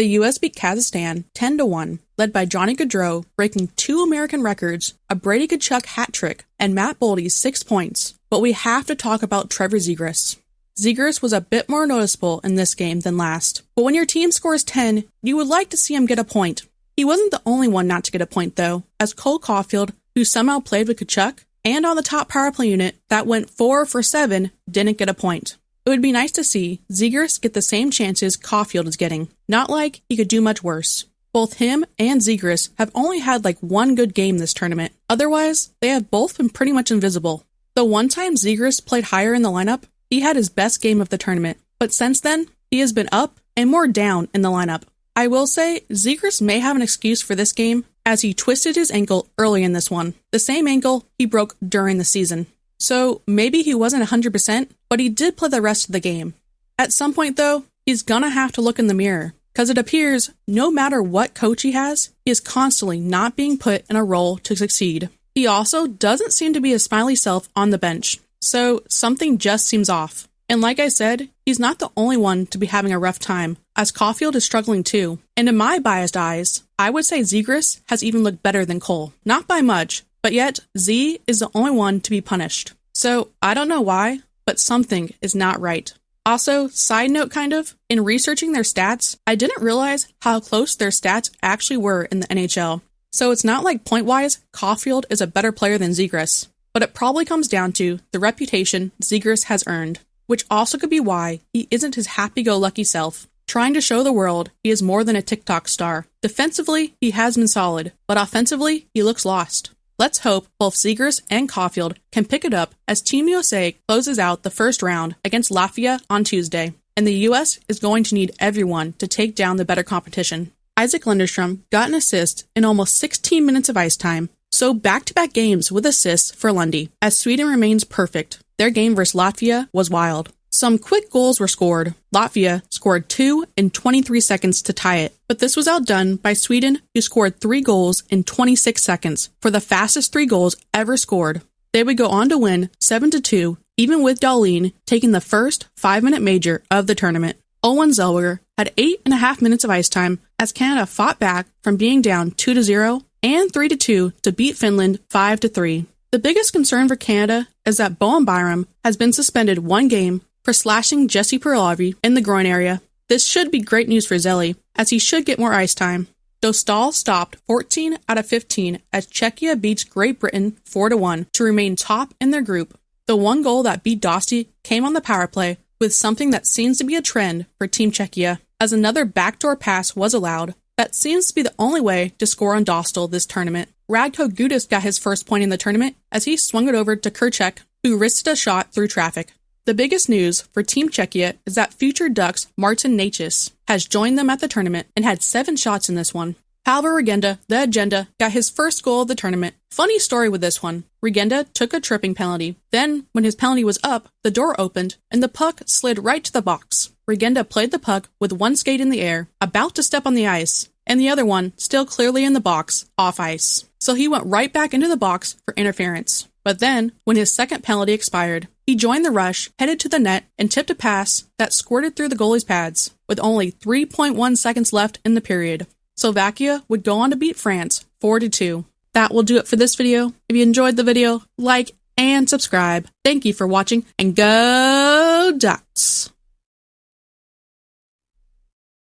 The U.S. beat Kazakhstan 10-1, led by Johnny Gaudreau breaking 2 American records, a Brady Tkachuk hat trick, and Matt Boldy's 6 points. But we have to talk about Trevor Zegras. Zegras was a bit more noticeable in this game than last, but when your team scores 10, you would like to see him get a point. He wasn't the only one not to get a point though, as Cole Caulfield, who somehow played with Tkachuk, and on the top power play unit that went 4 for 7, didn't get a point. It would be nice to see Zegras get the same chances Caulfield is getting. Not like he could do much worse. Both him and Zegras have only had like one good game this tournament. Otherwise, they have both been pretty much invisible. The one time Zegras played higher in the lineup, he had his best game of the tournament. But since then, he has been up and more down in the lineup. I will say, Zegras may have an excuse for this game, as he twisted his ankle early in this one. The same ankle he broke during the season. So maybe he wasn't 100%, but he did play the rest of the game. At some point though, he's gonna have to look in the mirror, because it appears no matter what coach he has, he is constantly not being put in a role to succeed. He also doesn't seem to be his smiley self on the bench, so something just seems off. And like I said, he's not the only one to be having a rough time, as Caulfield is struggling too. And in my biased eyes, I would say Zegras has even looked better than Cole. Not by much, but yet Z is the only one to be punished. So I don't know why, but something is not right. Also, side note kind of, in researching their stats, I didn't realize how close their stats actually were in the NHL. So it's not like point-wise, Caulfield is a better player than Zegras, but it probably comes down to the reputation Zegras has earned, which also could be why he isn't his happy-go-lucky self, trying to show the world he is more than a TikTok star. Defensively, he has been solid, but offensively, he looks lost. Let's hope both Zegras and Caulfield can pick it up as Team USA closes out the first round against Latvia on Tuesday, and the US is going to need everyone to take down the better competition. Lundestrom got an assist in almost 16 minutes of ice time, so back-to-back games with assists for Lundy, as Sweden remains perfect. Their game versus Latvia was wild. Some quick goals were scored. Latvia scored 2 in 23 seconds to tie it, but this was outdone by Sweden, who scored 3 goals in 26 seconds for the fastest 3 goals ever scored. They would go on to win 7-2, even with Dahlin taking the first 5-minute major of the tournament. Olen Zellweger had 8.5 minutes of ice time as Canada fought back from being down 2-0 and 3-2 to beat Finland 5-3. The biggest concern for Canada is that Bowen Byram has been suspended 1 game for slashing Jesse Perlovi in the groin area. This should be great news for Zelly, as he should get more ice time. Dostal stopped 14 out of 15 as Czechia beats Great Britain 4-1 to remain top in their group. The one goal that beat Dostal came on the power play, with something that seems to be a trend for Team Czechia, as another backdoor pass was allowed. That seems to be the only way to score on Dostal this tournament. Radko Gudas got his first point in the tournament as he swung it over to Tkachuk, who risked a shot through traffic. The biggest news for Team Czechia is that future Ducks Martin Necas has joined them at the tournament and had 7 shots in this one. Pavol Regenda, the agenda, got his first goal of the tournament. Funny story with this one. Regenda took a tripping penalty. Then, when his penalty was up, the door opened and the puck slid right to the box. Regenda played the puck with one skate in the air, about to step on the ice, and the other one still clearly in the box, off ice. So he went right back into the box for interference. But then, when his second penalty expired, he joined the rush, headed to the net, and tipped a pass that squirted through the goalie's pads, with only 3.1 seconds left in the period. Slovakia would go on to beat France 4-2. That will do it for this video. If you enjoyed the video, like and subscribe. Thank you for watching, and go Ducks!